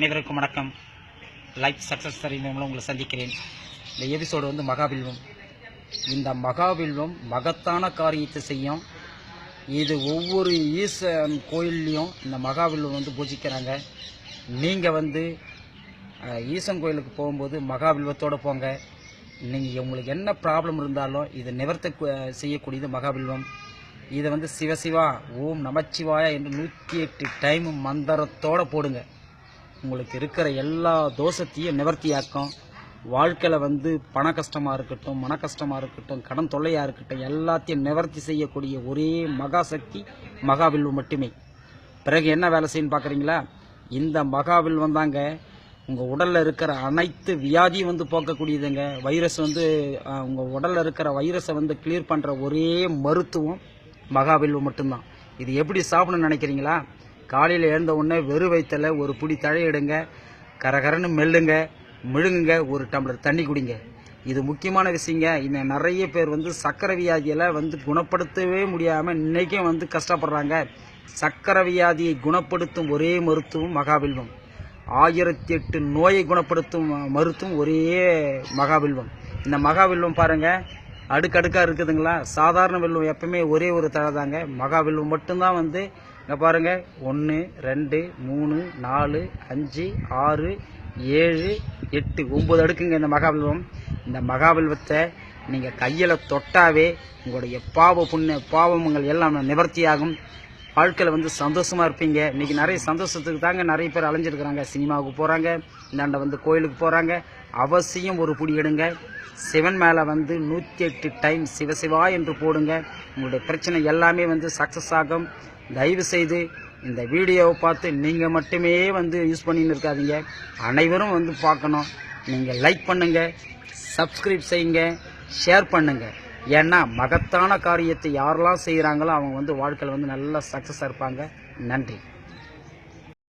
அனைவருக்கும் வணக்கம். Life success மூலம் உங்களை சந்திக்கிறேன். இந்த எபிசோடு வந்து மகாபில்வம். இந்த மகாபில்வம் மகத்தான காரியத்தை செய்யும். இது ஒவ்வொரு ஈசன் கோயில்லையும் இந்த மகாபில்வம் வந்து பூஜிக்கிறாங்க. நீங்கள் வந்து ஈசன் கோயிலுக்கு போகும்போது மகாபில்வத்தோடு போங்க. நீங்கள் உங்களுக்கு என்ன ப்ராப்ளம் இருந்தாலும் இதை நிவர்த்தி செய்யக்கூடியது மகாபில்வம். இதை வந்து சிவசிவா ஓம் நமச்சிவாயா என்று 108 டைம் மந்திரத்தோடு போடுங்க. உங்களுக்கு இருக்கிற எல்லா தோஷத்தையும் நிவர்த்தியாக்கும். வாழ்க்கையில் வந்து பண கஷ்டமாக இருக்கட்டும், மன கஷ்டமாக இருக்கட்டும், கடன் தொல்லையாக இருக்கட்டும், எல்லாத்தையும் நிவர்த்தி செய்யக்கூடிய ஒரே மகாசக்தி மகாபில்வம் மட்டுமே. பிறகு என்ன வேலை செய்யணும்னு பார்க்குறீங்களா? இந்த மகாபில்வம் தாங்க உங்கள் உடலில் இருக்கிற அனைத்து வியாதியும் வந்து போக்கக்கூடியதுங்க. வைரஸ் வந்து உங்கள் உடலில் இருக்கிற வைரஸை வந்து கிளியர் பண்ணுற ஒரே மருத்துவம் மகாபில்வம் மட்டும்தான். இது எப்படி சாப்பிடணும்னு நினைக்கிறீங்களா? காலையில் எழுந்த உடனே வெறும் வயிற்றில் ஒரு புடி தழையிடுங்க, கரகரன்னு மெல்லுங்க, முழுங்குங்க, ஒரு டம்ளர் தண்ணி குடிங்க. இது முக்கியமான விஷயங்க. இன்னும் நிறைய பேர் வந்து சக்கரை வியாதியில் வந்து குணப்படுத்தவே முடியாமல் இன்றைக்கும் வந்து கஷ்டப்படுறாங்க. சக்கரை வியாதியை குணப்படுத்தும் ஒரே மருத்துவம் மகாபில்வம். 1008 நோயை குணப்படுத்தும் மருத்துவம் ஒரே மகாபில்வம். இந்த மகாபில்வம் பாருங்கள், அடுக்கடுக்காக இருக்குதுங்களா? சாதாரண வில்வம் எப்பவுமே ஒரே ஒரு தழை தாங்க. மகாபில்வம் மட்டும்தான் வந்து இங்கே பாருங்கள், 1 2 3 4 5 6 7 8 9 அடுக்குங்க இந்த மகாபில்வம். இந்த மகாபில்வத்தை நீங்கள் கையில் தொட்டாவே உங்களுடைய பாவங்கள் எல்லாம் நிவர்த்தியாகும். வாழ்க்கையில் வந்து சந்தோஷமாக இருப்பீங்க. இன்றைக்கி நிறைய சந்தோஷத்துக்கு தாங்க நிறைய பேர் அலைஞ்சிருக்கிறாங்க. சினிமாவுக்கு போகிறாங்க, இந்தாண்ட வந்து கோயிலுக்கு போகிறாங்க. அவசியம் ஒரு புடி எடுங்க. சிவன் மேலே வந்து 108 டைம் சிவசிவா என்று போடுங்க. உங்களுடைய பிரச்சனை எல்லாமே வந்து சக்ஸஸ் ஆகும். தயவு செய்து இந்த வீடியோவை பார்த்து நீங்கள் மட்டுமே வந்து யூஸ் பண்ணின்னு இருக்காதீங்க. அனைவரும் வந்து பார்க்கணும். நீங்கள் லைக் பண்ணுங்கள், சப்ஸ்கிரைப் செய்யுங்க, ஷேர் பண்ணுங்கள். ஏன்னா மகத்தான காரியத்தை யாரெல்லாம் செய்கிறாங்களோ அவங்க வந்து வாழ்க்கையில் வந்து நல்லா சக்ஸஸாக இருப்பாங்க. நன்றி.